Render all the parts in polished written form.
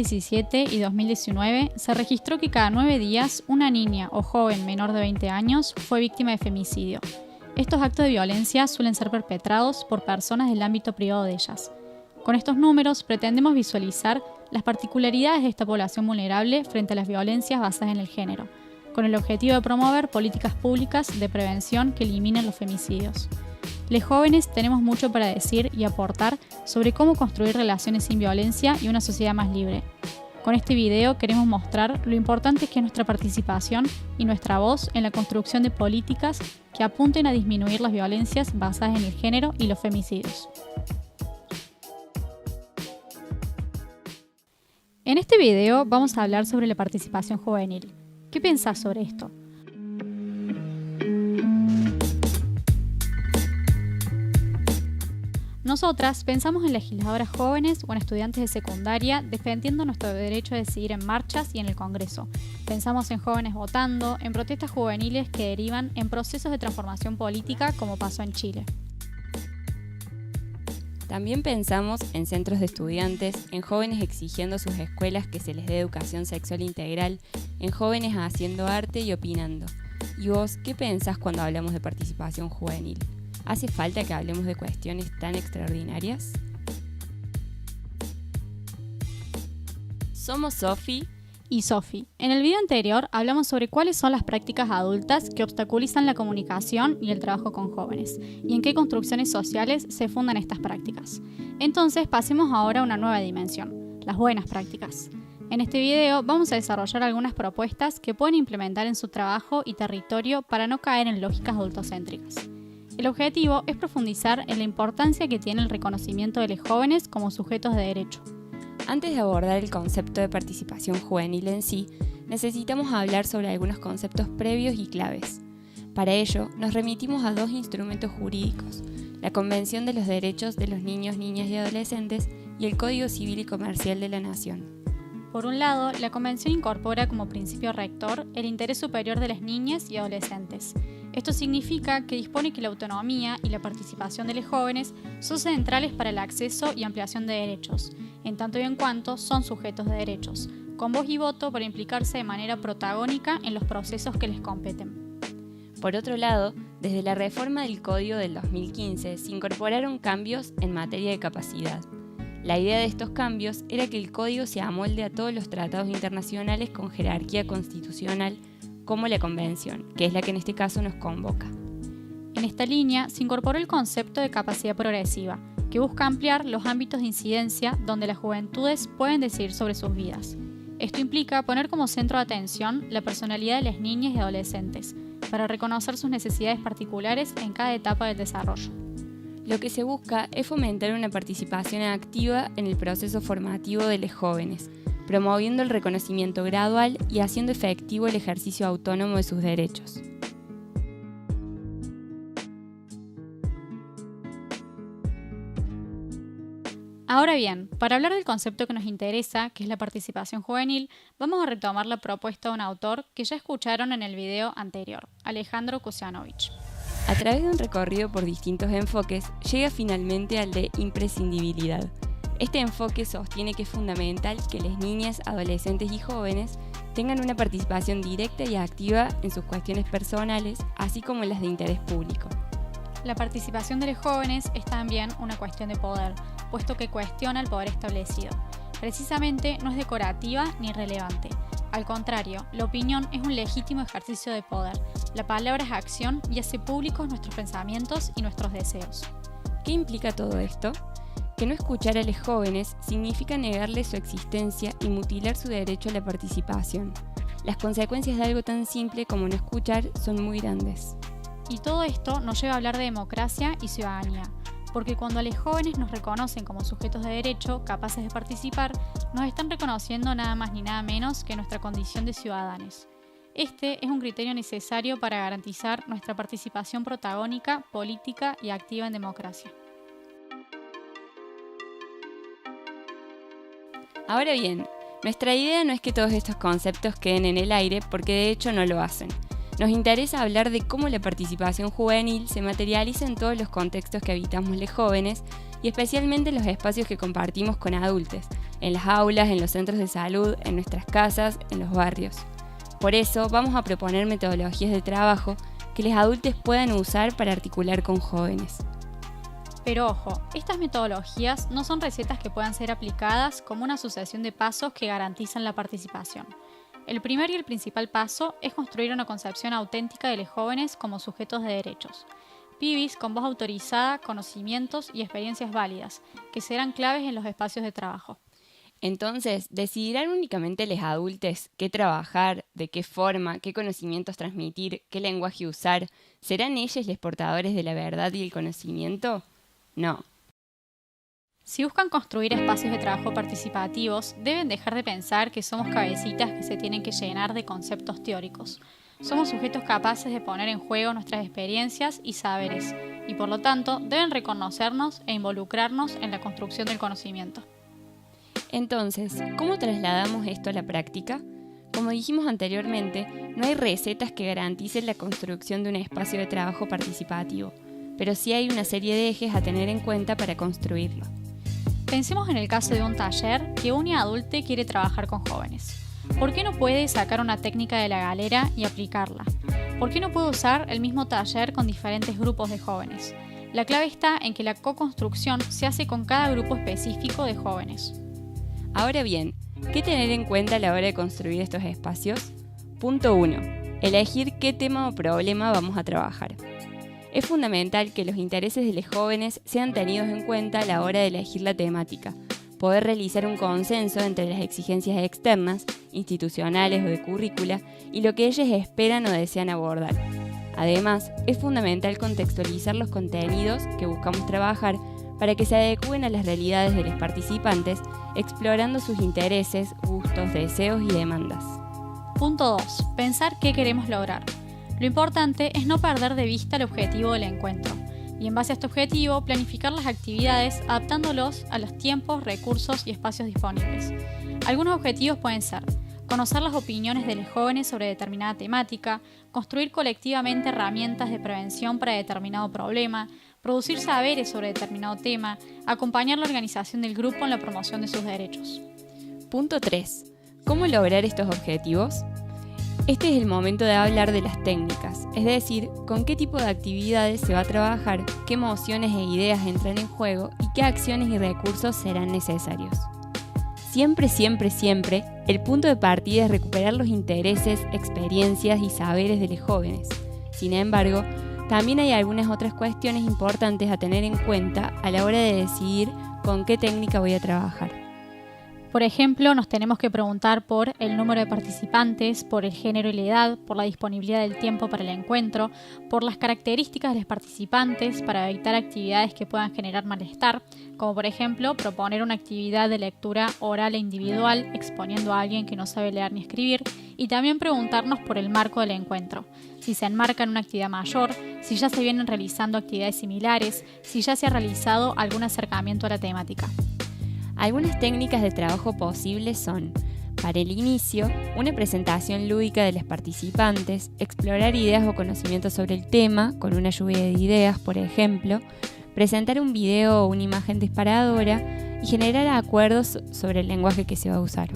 2017 y 2019 se registró que cada 9 días una niña o joven menor de 20 años fue víctima de femicidio. Estos actos de violencia suelen ser perpetrados por personas del ámbito privado de ellas. Con estos números pretendemos visualizar las particularidades de esta población vulnerable frente a las violencias basadas en el género, con el objetivo de promover políticas públicas de prevención que eliminen los femicidios. Les jóvenes tenemos mucho para decir y aportar sobre cómo construir relaciones sin violencia y una sociedad más libre. Con este video queremos mostrar lo importante que es nuestra participación y nuestra voz en la construcción de políticas que apunten a disminuir las violencias basadas en el género y los femicidios. En este video vamos a hablar sobre la participación juvenil. ¿Qué pensás sobre esto? Nosotras pensamos en legisladoras jóvenes o en estudiantes de secundaria defendiendo nuestro derecho a decidir en marchas y en el Congreso. Pensamos en jóvenes votando, en protestas juveniles que derivan en procesos de transformación política como pasó en Chile. También pensamos en centros de estudiantes, en jóvenes exigiendo a sus escuelas que se les dé educación sexual integral, en jóvenes haciendo arte y opinando. ¿Y vos qué pensás cuando hablamos de participación juvenil? ¿Hace falta que hablemos de cuestiones tan extraordinarias? Somos Sofi y Sofi. En el video anterior hablamos sobre cuáles son las prácticas adultas que obstaculizan la comunicación y el trabajo con jóvenes, y en qué construcciones sociales se fundan estas prácticas. Entonces pasemos ahora a una nueva dimensión, las buenas prácticas. En este video vamos a desarrollar algunas propuestas que pueden implementar en su trabajo y territorio para no caer en lógicas adultocéntricas. El objetivo es profundizar en la importancia que tiene el reconocimiento de los jóvenes como sujetos de derecho. Antes de abordar el concepto de participación juvenil en sí, necesitamos hablar sobre algunos conceptos previos y claves. Para ello, nos remitimos a dos instrumentos jurídicos, la Convención de los Derechos de los Niños, Niñas y Adolescentes y el Código Civil y Comercial de la Nación. Por un lado, la Convención incorpora como principio rector el interés superior de las niñas y adolescentes. Esto significa que dispone que la autonomía y la participación de los jóvenes son centrales para el acceso y ampliación de derechos, en tanto y en cuanto son sujetos de derechos, con voz y voto para implicarse de manera protagónica en los procesos que les competen. Por otro lado, desde la reforma del Código del 2015 se incorporaron cambios en materia de capacidad. La idea de estos cambios era que el Código se amolde a todos los tratados internacionales con jerarquía constitucional, como la Convención, que es la que en este caso nos convoca. En esta línea se incorporó el concepto de capacidad progresiva, que busca ampliar los ámbitos de incidencia donde las juventudes pueden decidir sobre sus vidas. Esto implica poner como centro de atención la personalidad de las niñas y adolescentes, para reconocer sus necesidades particulares en cada etapa del desarrollo. Lo que se busca es fomentar una participación activa en el proceso formativo de los jóvenes, promoviendo el reconocimiento gradual y haciendo efectivo el ejercicio autónomo de sus derechos. Ahora bien, para hablar del concepto que nos interesa, que es la participación juvenil, vamos a retomar la propuesta de un autor que ya escucharon en el video anterior, Alejandro Kusianovich. A través de un recorrido por distintos enfoques, llega finalmente al de imprescindibilidad. Este enfoque sostiene que es fundamental que las niñas, adolescentes y jóvenes tengan una participación directa y activa en sus cuestiones personales, así como en las de interés público. La participación de los jóvenes es también una cuestión de poder, puesto que cuestiona el poder establecido. Precisamente no es decorativa ni relevante. Al contrario, la opinión es un legítimo ejercicio de poder. La palabra es acción y hace públicos nuestros pensamientos y nuestros deseos. ¿Qué implica todo esto? Que no escuchar a los jóvenes significa negarles su existencia y mutilar su derecho a la participación. Las consecuencias de algo tan simple como no escuchar son muy grandes. Y todo esto nos lleva a hablar de democracia y ciudadanía, porque cuando a los jóvenes nos reconocen como sujetos de derecho capaces de participar, nos están reconociendo nada más ni nada menos que nuestra condición de ciudadanos. Este es un criterio necesario para garantizar nuestra participación protagónica, política y activa en democracia. Ahora bien, nuestra idea no es que todos estos conceptos queden en el aire, porque de hecho no lo hacen. Nos interesa hablar de cómo la participación juvenil se materializa en todos los contextos que habitamos los jóvenes y especialmente en los espacios que compartimos con adultos, en las aulas, en los centros de salud, en nuestras casas, en los barrios. Por eso vamos a proponer metodologías de trabajo que los adultos puedan usar para articular con jóvenes. Pero ojo, estas metodologías no son recetas que puedan ser aplicadas como una sucesión de pasos que garantizan la participación. El primer y el principal paso es construir una concepción auténtica de los jóvenes como sujetos de derechos. Pibis con voz autorizada, conocimientos y experiencias válidas, que serán claves en los espacios de trabajo. Entonces, ¿decidirán únicamente los adultos qué trabajar, de qué forma, qué conocimientos transmitir, qué lenguaje usar? ¿Serán ellos los portadores de la verdad y el conocimiento? No. Si buscan construir espacios de trabajo participativos, deben dejar de pensar que somos cabecitas que se tienen que llenar de conceptos teóricos. Somos sujetos capaces de poner en juego nuestras experiencias y saberes, y por lo tanto deben reconocernos e involucrarnos en la construcción del conocimiento. Entonces, ¿cómo trasladamos esto a la práctica? Como dijimos anteriormente, no hay recetas que garanticen la construcción de un espacio de trabajo participativo, pero sí hay una serie de ejes a tener en cuenta para construirlo. Pensemos en el caso de un taller que un adulto quiere trabajar con jóvenes. ¿Por qué no puede sacar una técnica de la galera y aplicarla? ¿Por qué no puede usar el mismo taller con diferentes grupos de jóvenes? La clave está en que la co-construcción se hace con cada grupo específico de jóvenes. Ahora bien, ¿qué tener en cuenta a la hora de construir estos espacios? Punto 1. Elegir qué tema o problema vamos a trabajar. Es fundamental que los intereses de los jóvenes sean tenidos en cuenta a la hora de elegir la temática, poder realizar un consenso entre las exigencias externas, institucionales o de currícula, y lo que ellos esperan o desean abordar. Además, es fundamental contextualizar los contenidos que buscamos trabajar para que se adecúen a las realidades de los participantes, explorando sus intereses, gustos, deseos y demandas. Punto 2. Pensar qué queremos lograr. Lo importante es no perder de vista el objetivo del encuentro, y en base a este objetivo, planificar las actividades adaptándolos a los tiempos, recursos y espacios disponibles. Algunos objetivos pueden ser conocer las opiniones de los jóvenes sobre determinada temática, construir colectivamente herramientas de prevención para determinado problema, producir saberes sobre determinado tema, acompañar la organización del grupo en la promoción de sus derechos. Punto 3. ¿Cómo lograr estos objetivos? Este es el momento de hablar de las técnicas, es decir, con qué tipo de actividades se va a trabajar, qué emociones e ideas entran en juego y qué acciones y recursos serán necesarios. Siempre, el punto de partida es recuperar los intereses, experiencias y saberes de los jóvenes. Sin embargo, también hay algunas otras cuestiones importantes a tener en cuenta a la hora de decidir con qué técnica voy a trabajar. Por ejemplo, nos tenemos que preguntar por el número de participantes, por el género y la edad, por la disponibilidad del tiempo para el encuentro, por las características de los participantes para evitar actividades que puedan generar malestar, como por ejemplo proponer una actividad de lectura oral e individual exponiendo a alguien que no sabe leer ni escribir, y también preguntarnos por el marco del encuentro, si se enmarca en una actividad mayor, si ya se vienen realizando actividades similares, si ya se ha realizado algún acercamiento a la temática. Algunas técnicas de trabajo posibles son, para el inicio, una presentación lúdica de los participantes, explorar ideas o conocimientos sobre el tema, con una lluvia de ideas, por ejemplo, presentar un video o una imagen disparadora y generar acuerdos sobre el lenguaje que se va a usar.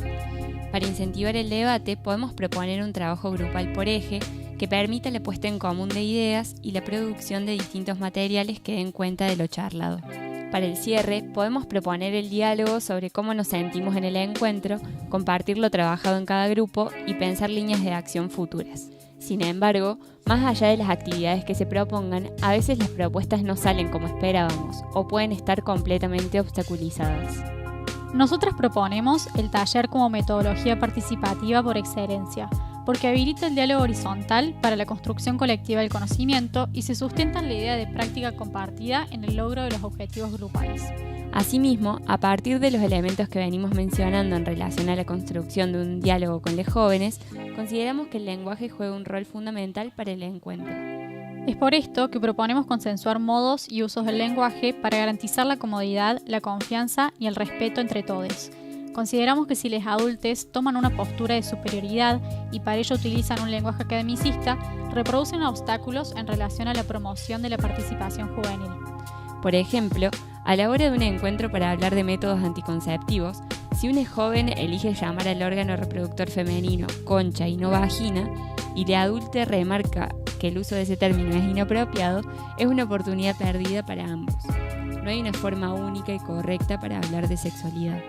Para incentivar el debate, podemos proponer un trabajo grupal por eje que permita la puesta en común de ideas y la producción de distintos materiales que den cuenta de lo charlado. Para el cierre, podemos proponer el diálogo sobre cómo nos sentimos en el encuentro, compartir lo trabajado en cada grupo y pensar líneas de acción futuras. Sin embargo, más allá de las actividades que se propongan, a veces las propuestas no salen como esperábamos o pueden estar completamente obstaculizadas. Nosotras proponemos el taller como metodología participativa por excelencia, porque habilita el diálogo horizontal para la construcción colectiva del conocimiento y se sustenta en la idea de práctica compartida en el logro de los objetivos grupales. Asimismo, a partir de los elementos que venimos mencionando en relación a la construcción de un diálogo con los jóvenes, consideramos que el lenguaje juega un rol fundamental para el encuentro. Es por esto que proponemos consensuar modos y usos del lenguaje para garantizar la comodidad, la confianza y el respeto entre todos. Consideramos que si los adultos toman una postura de superioridad y para ello utilizan un lenguaje academicista, reproducen obstáculos en relación a la promoción de la participación juvenil. Por ejemplo, a la hora de un encuentro para hablar de métodos anticonceptivos, Si un joven elige llamar al órgano reproductor femenino concha y no vagina, y de adulto remarca que el uso de ese término es inapropiado, es una oportunidad perdida para ambos. No hay una forma única y correcta para hablar de sexualidad.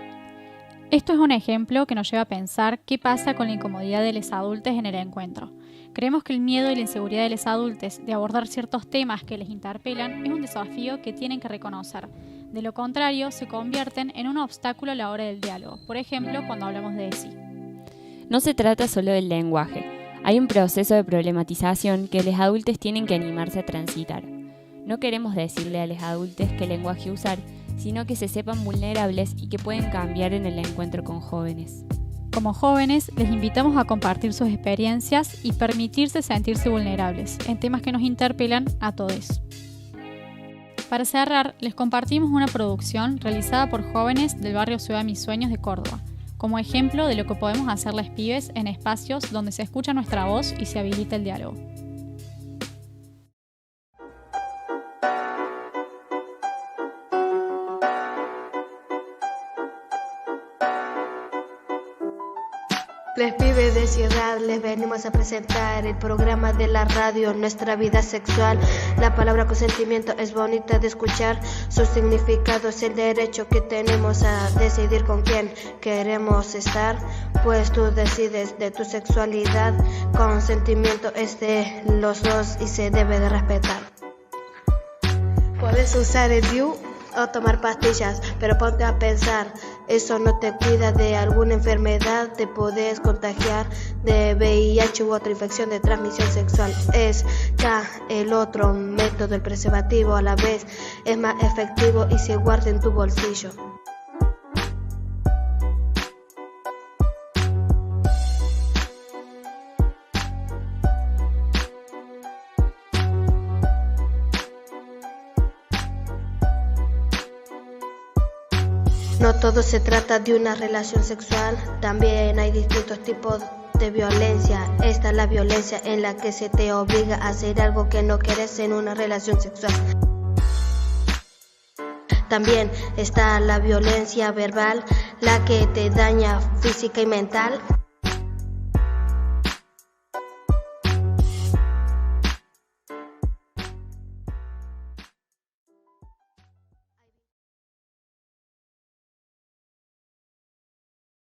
Esto es un ejemplo que nos lleva a pensar qué pasa con la incomodidad de los adultos en el encuentro. Creemos que el miedo y la inseguridad de los adultos de abordar ciertos temas que les interpelan es un desafío que tienen que reconocer. De lo contrario, se convierten en un obstáculo a la hora del diálogo, por ejemplo, cuando hablamos de sí. No se trata solo del lenguaje. Hay un proceso de problematización que los adultos tienen que animarse a transitar. No queremos decirle a los adultos qué lenguaje usar, sino que se sepan vulnerables y que pueden cambiar en el encuentro con jóvenes. Como jóvenes, les invitamos a compartir sus experiencias y permitirse sentirse vulnerables en temas que nos interpelan a todos. Para cerrar, les compartimos una producción realizada por jóvenes del barrio Ciudad Mis Sueños de Córdoba, como ejemplo de lo que podemos hacer las pibes en espacios donde se escucha nuestra voz y se habilita el diálogo. Les pibes de ciudad, les venimos a presentar el programa de la radio, Nuestra Vida Sexual. La palabra consentimiento es bonita de escuchar, su significado es el derecho que tenemos a decidir con quién queremos estar, pues tú decides de tu sexualidad, consentimiento es de los dos y se debe de respetar. Puedes usar el DIU o tomar pastillas, pero ponte a pensar, eso no te cuida de alguna enfermedad, te puedes contagiar de VIH u otra infección de transmisión sexual. Es ya el otro método, el preservativo, a la vez es más efectivo y se guarda en tu bolsillo. No todo se trata de una relación sexual, también hay distintos tipos de violencia. Esta es la violencia en la que se te obliga a hacer algo que no quieres en una relación sexual. También está la violencia verbal, la que te daña física y mental.